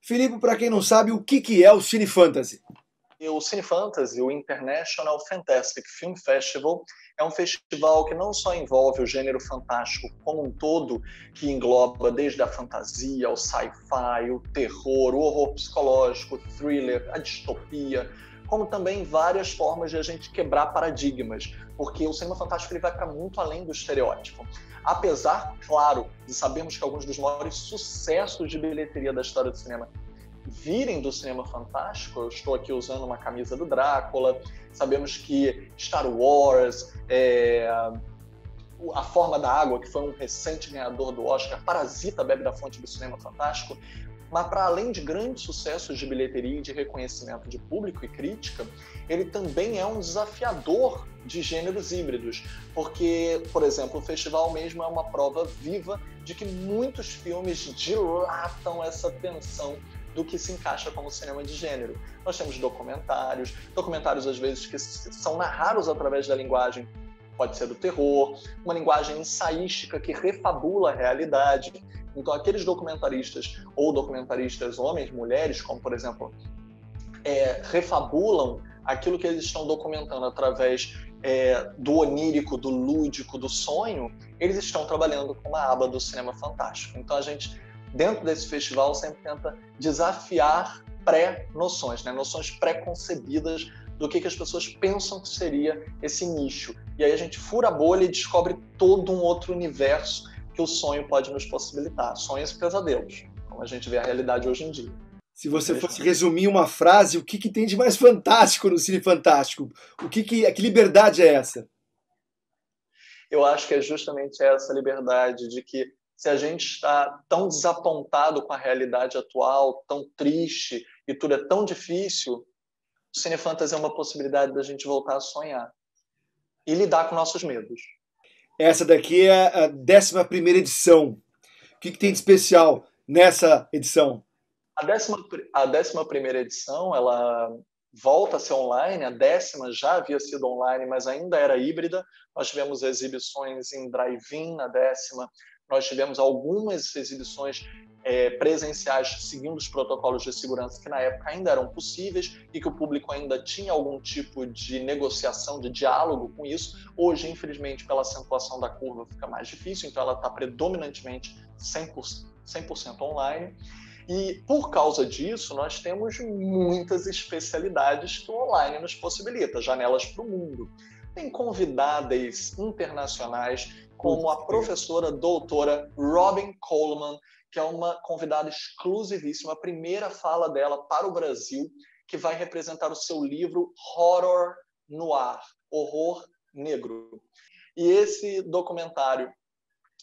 Filipe, para quem não sabe, o que é o Cine Fantasy? O Cine Fantasy, o International Fantastic Film Festival, é um festival que não só envolve o gênero fantástico como um todo, que engloba desde a fantasia, o sci-fi, o terror, o horror psicológico, o thriller, a distopia, como também várias formas de a gente quebrar paradigmas, porque o cinema fantástico ele vai para muito além do estereótipo. Apesar, claro, de sabermos que alguns dos maiores sucessos de bilheteria da história do cinema virem do cinema fantástico, eu estou aqui usando uma camisa do Drácula, sabemos que Star Wars, A Forma da Água, que foi um recente ganhador do Oscar, Parasita bebe da fonte do cinema fantástico, mas para além de grandes sucessos de bilheteria e de reconhecimento de público e crítica, ele também é um desafiador de gêneros híbridos, porque, por exemplo, o festival mesmo é uma prova viva de que muitos filmes dilatam essa tensão do que se encaixa como cinema de gênero. Nós temos documentários às vezes que são narrados através da linguagem, pode ser do terror, uma linguagem ensaística que refabula a realidade. Então aqueles documentaristas, ou documentaristas homens, mulheres, como por exemplo, refabulam aquilo que eles estão documentando através do onírico, do lúdico, do sonho, eles estão trabalhando com uma aba do cinema fantástico. Então a gente, dentro desse festival, sempre tenta desafiar pré-noções, né? Noções pré-concebidas do que as pessoas pensam que seria esse nicho. E aí a gente fura a bolha e descobre todo um outro universo que o sonho pode nos possibilitar. Sonhos e pesadelos, como a gente vê a realidade hoje em dia. Se você fosse resumir uma frase, o que tem de mais fantástico no Cine Fantástico? Que liberdade é essa? Eu acho que é justamente essa liberdade de que se a gente está tão desapontado com a realidade atual, tão triste e tudo é tão difícil, o Cine Fantasy é uma possibilidade da gente voltar a sonhar e lidar com nossos medos. Essa daqui é a 11ª edição. O que tem de especial nessa edição? A 11ª edição, ela volta a ser online. A 10ª já havia sido online, mas ainda era híbrida. Nós tivemos exibições em drive-in na 10ª. Nós tivemos algumas exibições presenciais seguindo os protocolos de segurança que na época ainda eram possíveis e que o público ainda tinha algum tipo de negociação, de diálogo com isso. Hoje, infelizmente, pela acentuação da curva, fica mais difícil, então ela está predominantemente 100% online. E, por causa disso, nós temos muitas especialidades que o online nos possibilita, janelas para o mundo. Tem convidadas internacionais, como a professora doutora Robin Coleman, que é uma convidada exclusivíssima, a primeira fala dela para o Brasil, que vai representar o seu livro Horror Noir, Horror Negro. E esse documentário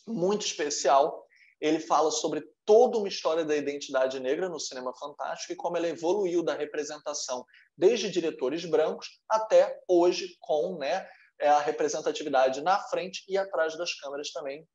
muito especial, ele fala sobre toda uma história da identidade negra no cinema fantástico e como ela evoluiu da representação desde diretores brancos até hoje com a representatividade na frente e atrás das câmeras também,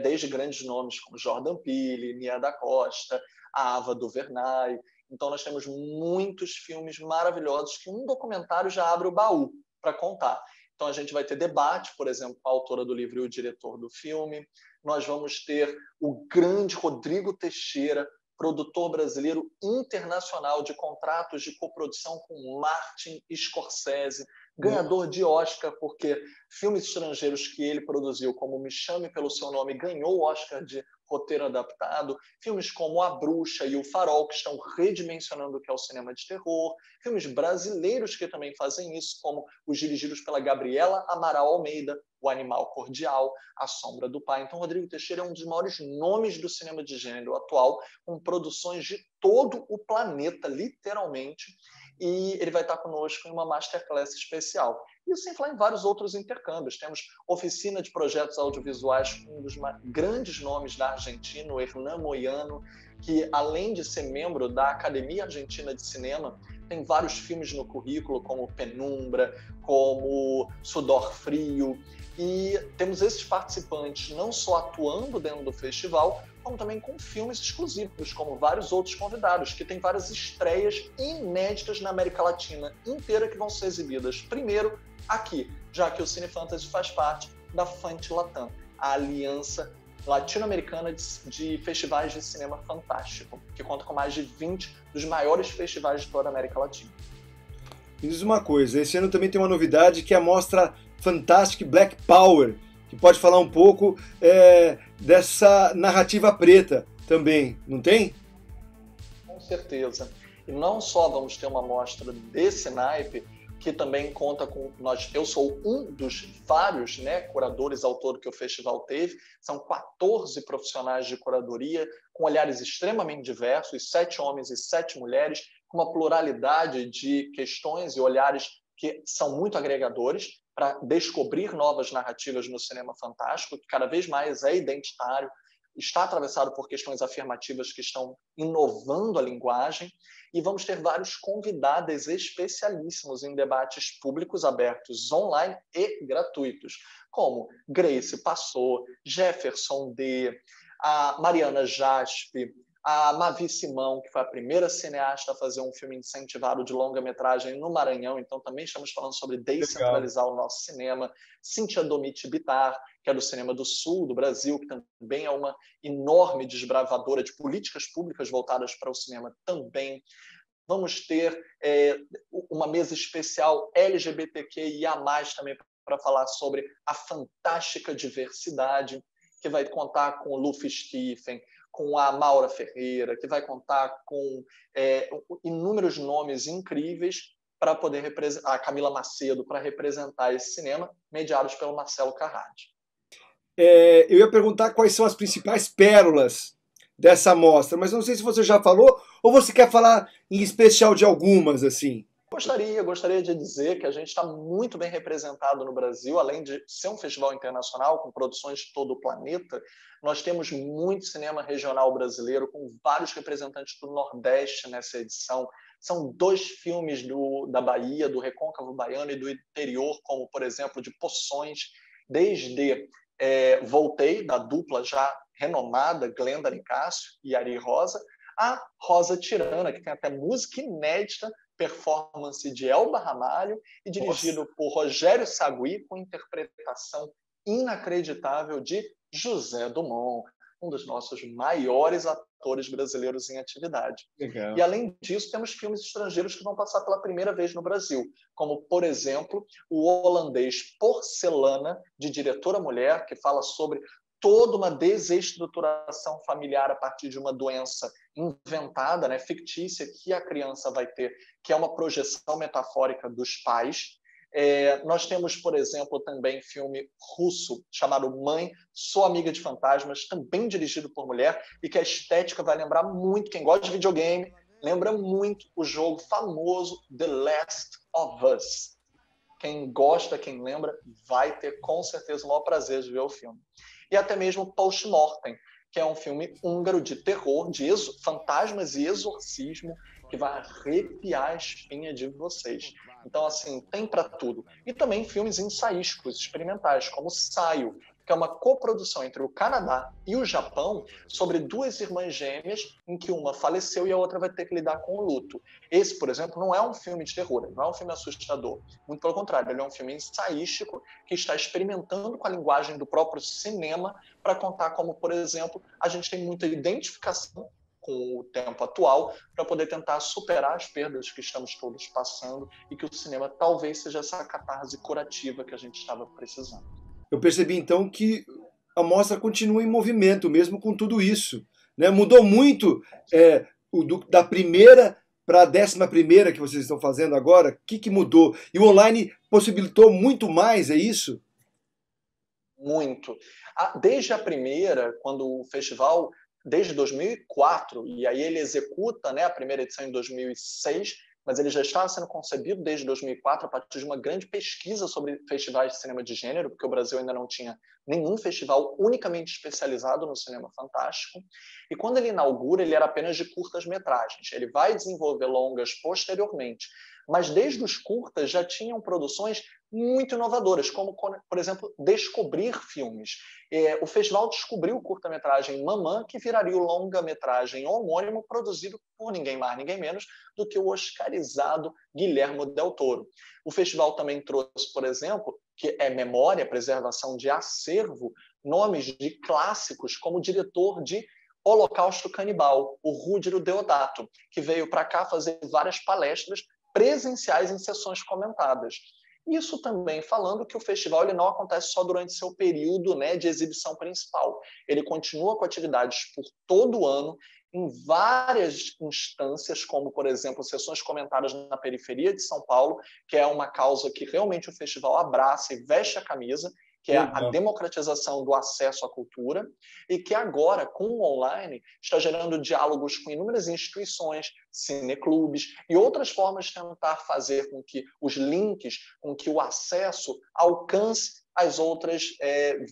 desde grandes nomes como Jordan Peele, Nia da Costa, Ava DuVernay. Então nós temos muitos filmes maravilhosos que um documentário já abre o baú para contar. Então a gente vai ter debate, por exemplo, com a autora do livro e o diretor do filme. Nós vamos ter o grande Rodrigo Teixeira, produtor brasileiro internacional de contratos de coprodução com Martin Scorsese, ganhador de Oscar, porque filmes estrangeiros que ele produziu, como Me Chame Pelo Seu Nome, ganhou o Oscar de roteiro adaptado. Filmes como A Bruxa e O Farol, que estão redimensionando o que é o cinema de terror. Filmes brasileiros que também fazem isso, como os dirigidos pela Gabriela Amaral Almeida, O Animal Cordial, A Sombra do Pai. Então, Rodrigo Teixeira é um dos maiores nomes do cinema de gênero atual, com produções de todo o planeta, literalmente, e ele vai estar conosco em uma masterclass especial. Isso sem falar em vários outros intercâmbios. Temos oficina de projetos audiovisuais com um dos grandes nomes da Argentina, o Hernán Moyano, que, além de ser membro da Academia Argentina de Cinema, tem vários filmes no currículo, como Penumbra, como Sudor Frio. E temos esses participantes não só atuando dentro do festival, como também com filmes exclusivos, como vários outros convidados, que tem várias estreias inéditas na América Latina inteira que vão ser exibidas primeiro aqui, já que o Cine Fantasy faz parte da Fantilatam, a aliança latino-americana de festivais de cinema fantástico, que conta com mais de 20 dos maiores festivais de toda a América Latina. Me diz uma coisa, esse ano também tem uma novidade que é a mostra Fantastic Black Power, que pode falar um pouco dessa narrativa preta também, não tem? Com certeza. E não só vamos ter uma mostra desse naipe, que também conta com nós. Eu sou um dos vários, né, curadores ao todo que o festival teve. São 14 profissionais de curadoria com olhares extremamente diversos, 7 homens e 7 mulheres, com uma pluralidade de questões e olhares que são muito agregadores para descobrir novas narrativas no cinema fantástico, que cada vez mais é identitário, está atravessado por questões afirmativas que estão inovando a linguagem, e vamos ter vários convidados especialíssimos em debates públicos abertos online e gratuitos, como Grace Passou, Jefferson D., a Mariana Jaspe, a Mavi Simão, que foi a primeira cineasta a fazer um filme incentivado de longa-metragem no Maranhão, então também estamos falando sobre descentralizar o nosso cinema. Cíntia Domit Bittar, que é do cinema do sul do Brasil, que também é uma enorme desbravadora de políticas públicas voltadas para o cinema também. Vamos ter uma mesa especial LGBTQIA+, também para falar sobre a fantástica diversidade, que vai contar com o Luffy Stephen, com a Maura Ferreira, que vai contar com inúmeros nomes incríveis para poder representar, a Camila Macedo, para representar esse cinema, mediados pelo Marcelo Carradi. Eu ia perguntar quais são as principais pérolas dessa mostra, mas não sei se você já falou ou você quer falar em especial de algumas, assim. Gostaria de dizer que a gente está muito bem representado no Brasil, além de ser um festival internacional com produções de todo o planeta. Nós temos muito cinema regional brasileiro, com vários representantes do Nordeste nessa edição. São 2 filmes da Bahia, do Recôncavo Baiano e do interior, como, por exemplo, de Poções, desde Voltei, da dupla já renomada Glenda Nicásio e Ari Rosa, a Rosa Tirana, que tem até música inédita, performance de Elba Ramalho e dirigido por Rogério Sagui, com interpretação inacreditável de José Dumont, um dos nossos maiores atores brasileiros em atividade. Legal. E, além disso, temos filmes estrangeiros que vão passar pela primeira vez no Brasil, como, por exemplo, o holandês Porcelana, de diretora mulher, que fala sobre toda uma desestruturação familiar a partir de uma doença inventada, né, fictícia, que a criança vai ter, que é uma projeção metafórica dos pais. Nós temos, por exemplo, também filme russo chamado Mãe, Sou Amiga de Fantasmas, também dirigido por mulher, e que a estética vai lembrar muito, quem gosta de videogame, lembra muito o jogo famoso The Last of Us. Quem gosta, quem lembra, vai ter com certeza o maior prazer de ver o filme. E até mesmo Post-Mortem, que é um filme húngaro de terror, de fantasmas e exorcismo, que vai arrepiar a espinha de vocês. Então, assim, tem para tudo. E também filmes ensaísticos, experimentais, como Saio, que é uma coprodução entre o Canadá e o Japão sobre 2 irmãs gêmeas, em que uma faleceu e a outra vai ter que lidar com o luto. Esse, por exemplo, não é um filme de terror, não é um filme assustador. Muito pelo contrário, ele é um filme ensaístico que está experimentando com a linguagem do próprio cinema para contar como, por exemplo, a gente tem muita identificação com o tempo atual para poder tentar superar as perdas que estamos todos passando e que o cinema talvez seja essa catarse curativa que a gente estava precisando. Eu percebi, então, que a mostra continua em movimento, mesmo com tudo isso, né? Mudou muito da primeira para a 11ª que vocês estão fazendo agora. O que mudou? E o online possibilitou muito mais, é isso? Muito. Desde a primeira, quando o festival, desde 2004, e aí ele executa, né, a primeira edição em 2006, mas ele já estava sendo concebido desde 2004 a partir de uma grande pesquisa sobre festivais de cinema de gênero, porque o Brasil ainda não tinha nenhum festival unicamente especializado no cinema fantástico. E quando ele inaugura, ele era apenas de curtas-metragens. Ele vai desenvolver longas posteriormente, mas desde os curtas já tinham produções muito inovadoras, como, por exemplo, descobrir filmes. O festival descobriu o curta-metragem Mamã, que viraria o longa-metragem homônimo, produzido por ninguém mais, ninguém menos do que o oscarizado Guillermo del Toro. O festival também trouxe, por exemplo, que é memória, preservação de acervo, nomes de clássicos, como o diretor de Holocausto Canibal, o Rúdio Deodato, que veio para cá fazer várias palestras presenciais em sessões comentadas. Isso também falando que o festival ele não acontece só durante seu período, né, de exibição principal. Ele continua com atividades por todo o ano, em várias instâncias, como, por exemplo, sessões comentadas na periferia de São Paulo, que é uma causa que realmente o festival abraça e veste a camisa, que é a democratização do acesso à cultura, e que agora, com o online, está gerando diálogos com inúmeras instituições, cineclubes e outras formas de tentar fazer com que os links, com que o acesso alcance as outras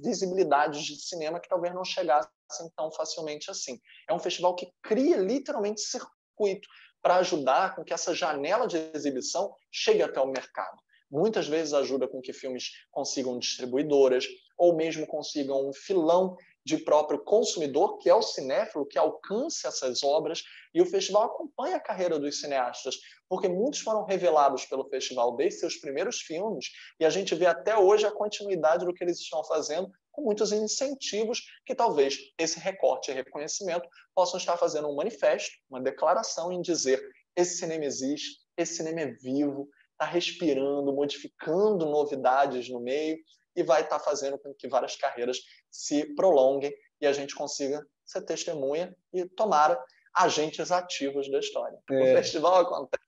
visibilidades de cinema que talvez não chegassem tão facilmente assim. É um festival que cria literalmente circuito para ajudar com que essa janela de exibição chegue até o mercado. Muitas vezes ajuda com que filmes consigam distribuidoras ou mesmo consigam um filão de próprio consumidor, que é o cinéfilo, que alcance essas obras, e o festival acompanha a carreira dos cineastas, porque muitos foram revelados pelo festival desde seus primeiros filmes, e a gente vê até hoje a continuidade do que eles estão fazendo, com muitos incentivos que talvez esse recorte e reconhecimento possam estar fazendo um manifesto, uma declaração em dizer: esse cinema existe, esse cinema é vivo, está respirando, modificando novidades no meio e vai estar fazendo com que várias carreiras se prolonguem e a gente consiga ser testemunha e, tomara, agentes ativos da história. O festival acontece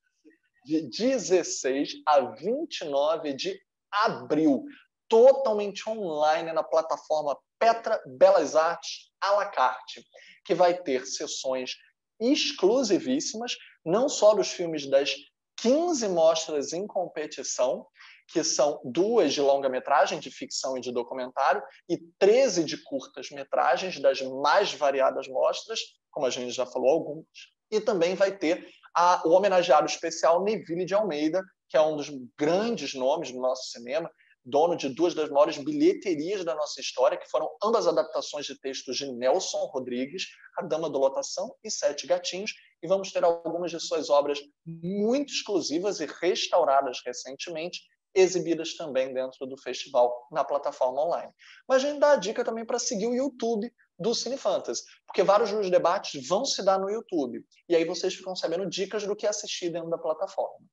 de 16 a 29 de abril, totalmente online na plataforma Petra Belas Artes à la carte, que vai ter sessões exclusivíssimas, não só dos filmes das 15 mostras em competição, que são 2 de longa-metragem, de ficção e de documentário, e 13 de curtas-metragens das mais variadas mostras, como a gente já falou algumas, e também vai ter o homenageado especial Neville de Almeida, que é um dos grandes nomes do nosso cinema, dono de 2 das maiores bilheterias da nossa história, que foram ambas adaptações de textos de Nelson Rodrigues, A Dama da Lotação e Sete Gatinhos, e vamos ter algumas de suas obras muito exclusivas e restauradas recentemente, exibidas também dentro do festival na plataforma online. Mas a gente dá a dica também para seguir o YouTube do Cine Fantasy, porque vários dos debates vão se dar no YouTube, e aí vocês ficam sabendo dicas do que assistir dentro da plataforma.